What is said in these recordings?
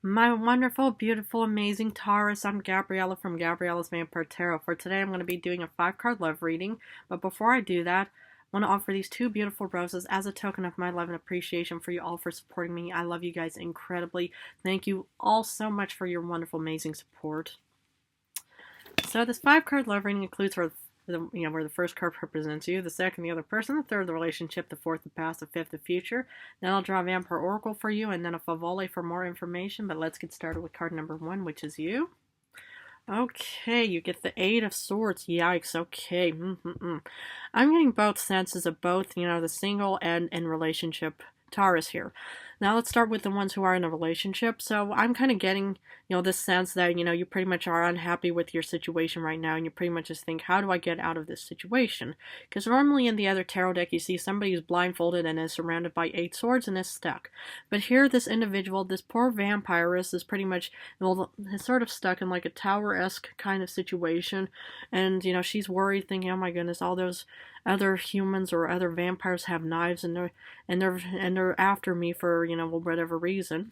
My wonderful, beautiful, amazing Taurus. I'm Gabriella from Gabriella's Vampire Tarot. For today, I'm going to be doing a 5-card love reading. But before I do that, I want to offer these two beautiful roses as a token of my love and appreciation for you all for supporting me. I love you guys incredibly. Thank you all so much for your wonderful, amazing support. So this 5-card love reading includes where the first card represents you, the second the other person, the third the relationship, the fourth the past, the fifth the future. Then I'll draw a Vampire Oracle for you, and then a Favole for more information. But let's get started with card number 1, which is you. Okay, you get the 8 of Swords. Yikes. Okay. I'm getting both senses of both, the single and in relationship Taurus here. Now let's start with the ones who are in a relationship. So I'm kind of getting, this sense that, you pretty much are unhappy with your situation right now, and you pretty much just think, how do I get out of this situation? Because normally in the other tarot deck, you see somebody who's blindfolded and is surrounded by 8 swords and is stuck. But here, this individual, this poor vampiress, is pretty much, is sort of stuck in like a tower-esque kind of situation. And, she's worried, thinking, oh my goodness, all those other humans or other vampires have knives, and they're after me for whatever reason.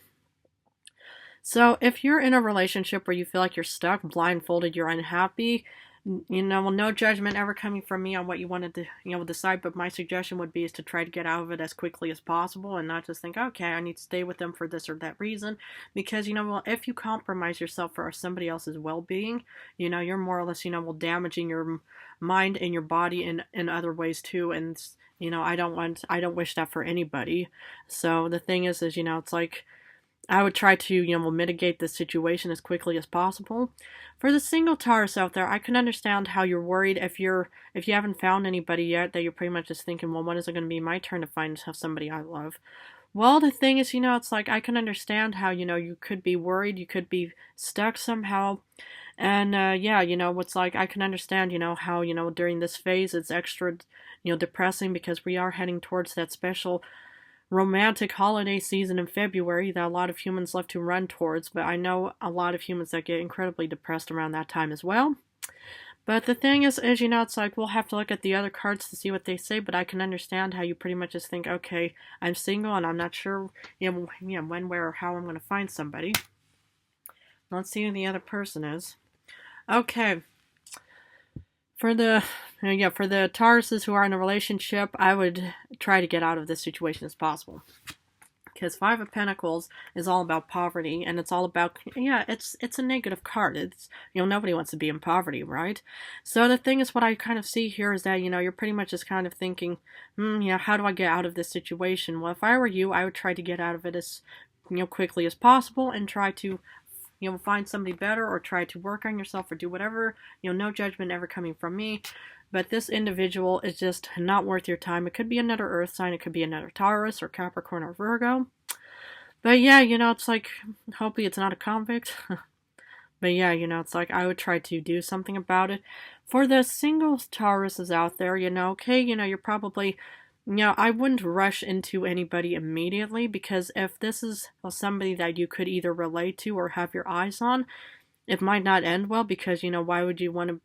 So if you're in a relationship where you feel like you're stuck, blindfolded, you're unhappy, no judgment ever coming from me on what you wanted to decide, but my suggestion would be is to try to get out of it as quickly as possible and not just think, okay, I need to stay with them for this or that reason, because if you compromise yourself for somebody else's well-being, you're more or less damaging your mind and your body in other ways too. And I don't wish that for anybody. So the thing is it's like, I would try to, mitigate the situation as quickly as possible. For the single Taurus out there, I can understand how you're worried if you haven't found anybody yet, that you're pretty much just thinking, well, when is it going to be my turn to find somebody I love? Well, the thing is, it's like, I can understand how, you could be worried, you could be stuck somehow. And, it's like, I can understand, how, during this phase, it's extra, depressing, because we are heading towards that special romantic holiday season in February that a lot of humans love to run towards, but I know a lot of humans that get incredibly depressed around that time as well. But the thing is, it's like, we'll have to look at the other cards to see what they say, but I can understand how you pretty much just think, okay, I'm single and I'm not sure, when, where, or how I'm going to find somebody. Let's see who the other person is. Okay. For the Tauruses who are in a relationship, I would try to get out of this situation as possible. Because 5 of Pentacles is all about poverty, and it's all about, it's a negative card. It's, nobody wants to be in poverty, right? So the thing is, what I kind of see here is that, you're pretty much just kind of thinking, how do I get out of this situation? Well, if I were you, I would try to get out of it as, quickly as possible, and try to find somebody better, or try to work on yourself, or do whatever, no judgment ever coming from me. But this individual is just not worth your time. It could be another earth sign, it could be another Taurus or Capricorn or Virgo. But yeah, it's like, hopefully it's not a convict. But yeah, it's like, I would try to do something about it. For the single Tauruses out there, okay, you're probably, I wouldn't rush into anybody immediately, because if this is somebody that you could either relate to or have your eyes on, it might not end well, because, why would you want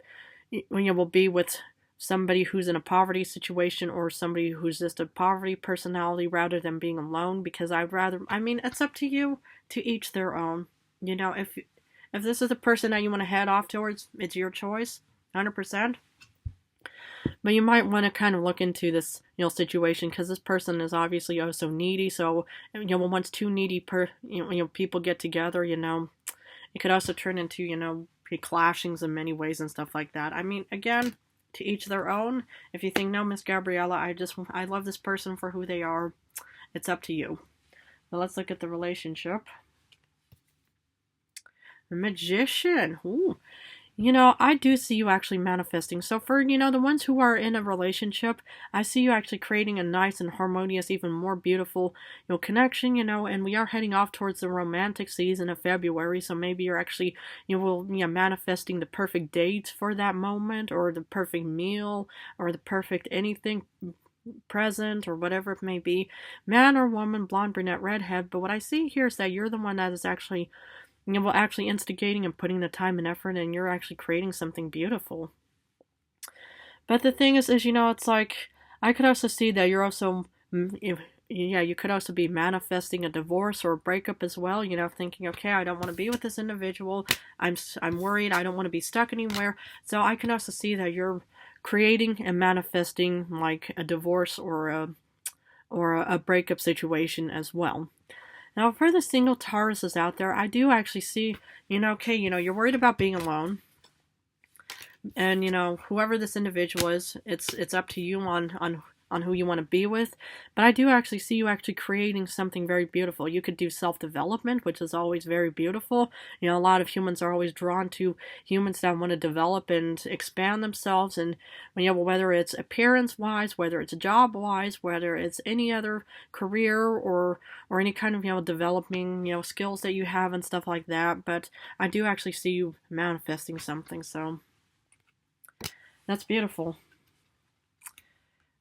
to, be with somebody who's in a poverty situation, or somebody who's just a poverty personality, rather than being alone? Because it's up to you, to each their own. If this is the person that you want to head off towards, it's your choice, 100%. But you might want to kind of look into this, situation, because this person is obviously also needy. So, once two needy people get together, it could also turn into, clashings in many ways and stuff like that. Again, to each their own. If you think, no, Miss Gabriella, I love this person for who they are, it's up to you. But let's look at the relationship. The Magician. Ooh. I do see you actually manifesting. So for, the ones who are in a relationship, I see you actually creating a nice and harmonious, even more beautiful, connection, and we are heading off towards the romantic season of February. So maybe you're actually, manifesting the perfect date for that moment, or the perfect meal, or the perfect anything, present, or whatever it may be. Man or woman, blonde, brunette, redhead. But what I see here is that you're the one that is actually instigating and putting the time and effort, and you're actually creating something beautiful. But the thing is, it's like, I could also see that you're also yeah, you could also be manifesting a divorce or a breakup as well, you know, thinking, okay, I don't want to be with this individual. I'm worried. I don't want to be stuck anywhere. So I can also see that you're creating and manifesting like a divorce or a breakup situation as well. Now, for the single Tauruses out there, I do actually see, you know, okay, you know, you're worried about being alone. And, you know, whoever this individual is, it's up to you on who you want to be with. But I do actually see you actually creating something very beautiful. You could do self-development, which is always very beautiful. You know, a lot of humans are always drawn to humans that want to develop and expand themselves. And, you know, whether it's appearance-wise, whether it's job-wise, whether it's any other career or any kind of, you know, developing, you know, skills that you have and stuff like that. But I do actually see you manifesting something, so that's beautiful.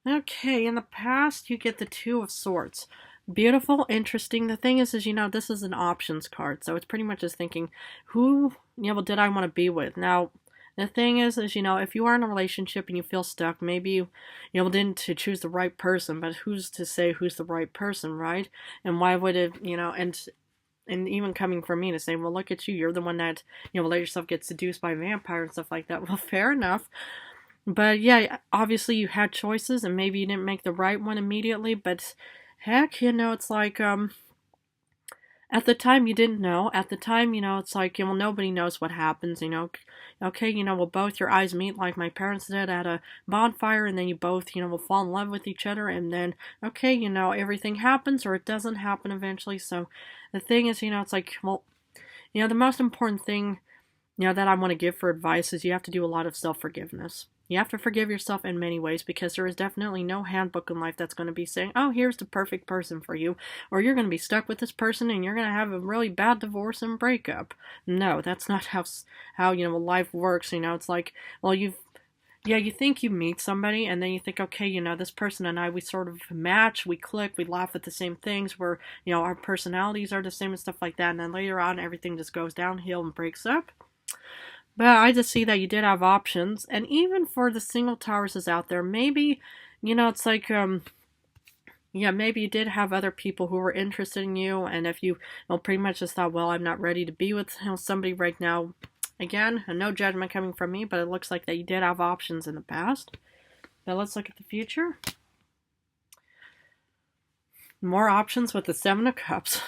Okay, in the past, you get the Two of Swords. Beautiful, interesting. The thing is, you know, this is an options card, so it's pretty much just thinking, who, you know, did I want to be with? Now, the thing is, you know, if you are in a relationship and you feel stuck, maybe you know, didn't to choose the right person, but who's to say who's the right person, right? And why would it, you know, and even coming from me to say, well, look at you, you're the one that, you know, let yourself get seduced by a vampire and stuff like that. Well, fair enough. But yeah, obviously you had choices and maybe you didn't make the right one immediately, but heck, you know, it's like, at the time you didn't know. At the time, you know, it's like, you know, nobody knows what happens, you know. Okay, you know, will both your eyes meet like my parents did at a bonfire, and then you both, you know, will fall in love with each other, and then, okay, you know, everything happens or it doesn't happen eventually. So the thing is, you know, it's like, well, you know, the most important thing, you know, that I want to give for advice is you have to do a lot of self-forgiveness. You have to forgive yourself in many ways because there is definitely no handbook in life that's going to be saying, oh, here's the perfect person for you, or you're going to be stuck with this person and you're going to have a really bad divorce and breakup. No, that's not how you know, life works. You know, it's like, well, you think you meet somebody and then you think, okay, you know, this person and I, we sort of match, we click, we laugh at the same things, we're, you know, our personalities are the same and stuff like that, and then later on everything just goes downhill and breaks up. But I just see that you did have options, and even for the single Tauruses out there, maybe, you know, it's like, yeah, maybe you did have other people who were interested in you, and if you, well, pretty much just thought, well, I'm not ready to be with, you know, somebody right now. Again, no judgment coming from me, but it looks like that you did have options in the past. But let's look at the future. More options with the Seven of Cups.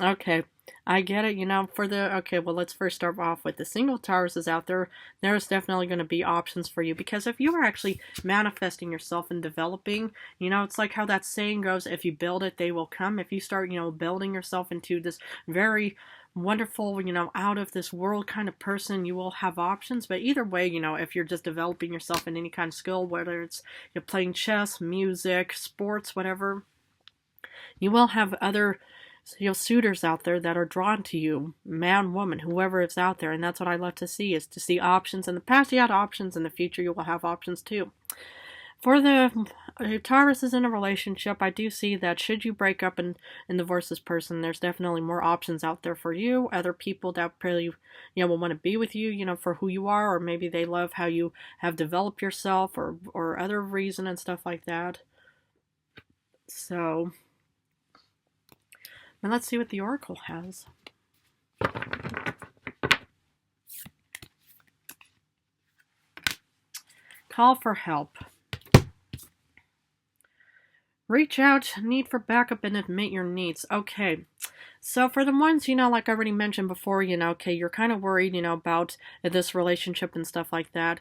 Okay, I get it, you know, okay, well, let's first start off with the single Tauruses out there. There's definitely going to be options for you, because if you are actually manifesting yourself and developing, you know, it's like how that saying goes, if you build it, they will come. If you start, you know, building yourself into this very wonderful, you know, out of this world kind of person, you will have options. But either way, you know, if you're just developing yourself in any kind of skill, whether it's you're playing chess, music, sports, whatever, you will have other, you know, suitors out there that are drawn to you, man, woman, whoever is out there. And that's what I love to see, is to see options. In the past you had options, in the future you will have options too. For the Taurus is in a relationship, I do see that should you break up and divorce this person, there's definitely more options out there for you. Other people that really, you know, will want to be with you, you know, for who you are, or maybe they love how you have developed yourself, or other reason and stuff like that. So, and let's see what the Oracle has. Call for help. Reach out, need for backup, and admit your needs. Okay, so for the ones, you know, like I already mentioned before, you know, okay, you're kind of worried, you know, about this relationship and stuff like that.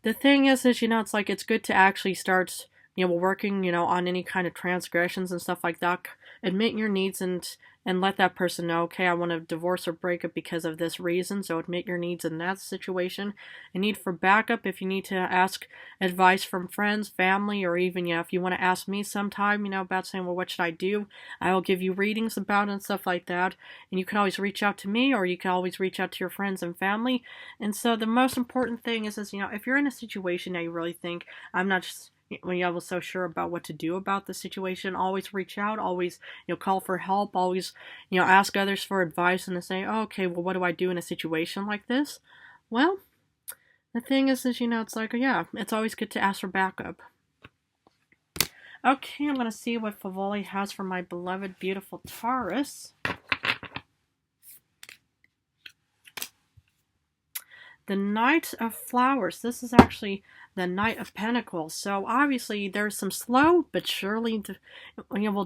The thing is, you know, it's like, it's good to actually start, you know, working, you know, on any kind of transgressions and stuff like that. Admit your needs and let that person know, okay, I want to divorce or break up because of this reason. So admit your needs in that situation. A need for backup, if you need to ask advice from friends, family, or even, you know, if you want to ask me sometime, you know, about saying, well, what should I do? I will give you readings about it and stuff like that. And you can always reach out to me, or you can always reach out to your friends and family. And so the most important thing is, you know, if you're in a situation that you really think, I'm not just, when you was so sure about what to do about the situation, always reach out, always, you know, call for help, always, you know, ask others for advice, and to say, oh, okay, well, what do I do in a situation like this? Well, the thing is, you know, it's like, yeah, it's always good to ask for backup. Okay, I'm going to see what Favoli has for my beloved, beautiful Taurus. The Knight of Flowers. This is actually the Knight of Pentacles. So obviously there's some slow but surely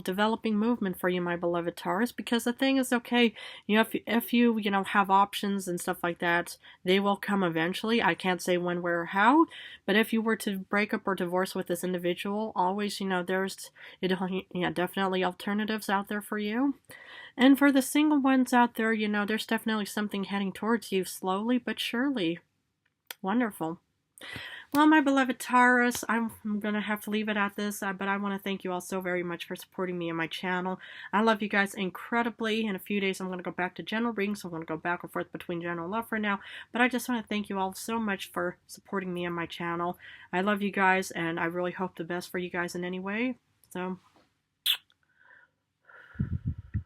developing movement for you, my beloved Taurus, because the thing is, okay, if you have options and stuff like that, they will come eventually. I can't say when, where, or how, but if you were to break up or divorce with this individual, always, there's definitely alternatives out there for you. And for the single ones out there, there's definitely something heading towards you slowly but surely. Wonderful. Well, my beloved Taurus, I'm going to have to leave it at this, but I want to thank you all so very much for supporting me and my channel. I love you guys incredibly. In a few days, I'm going to go back to general readings, so I'm going to go back and forth between general love for now, but I just want to thank you all so much for supporting me and my channel. I love you guys, and I really hope the best for you guys in any way. So,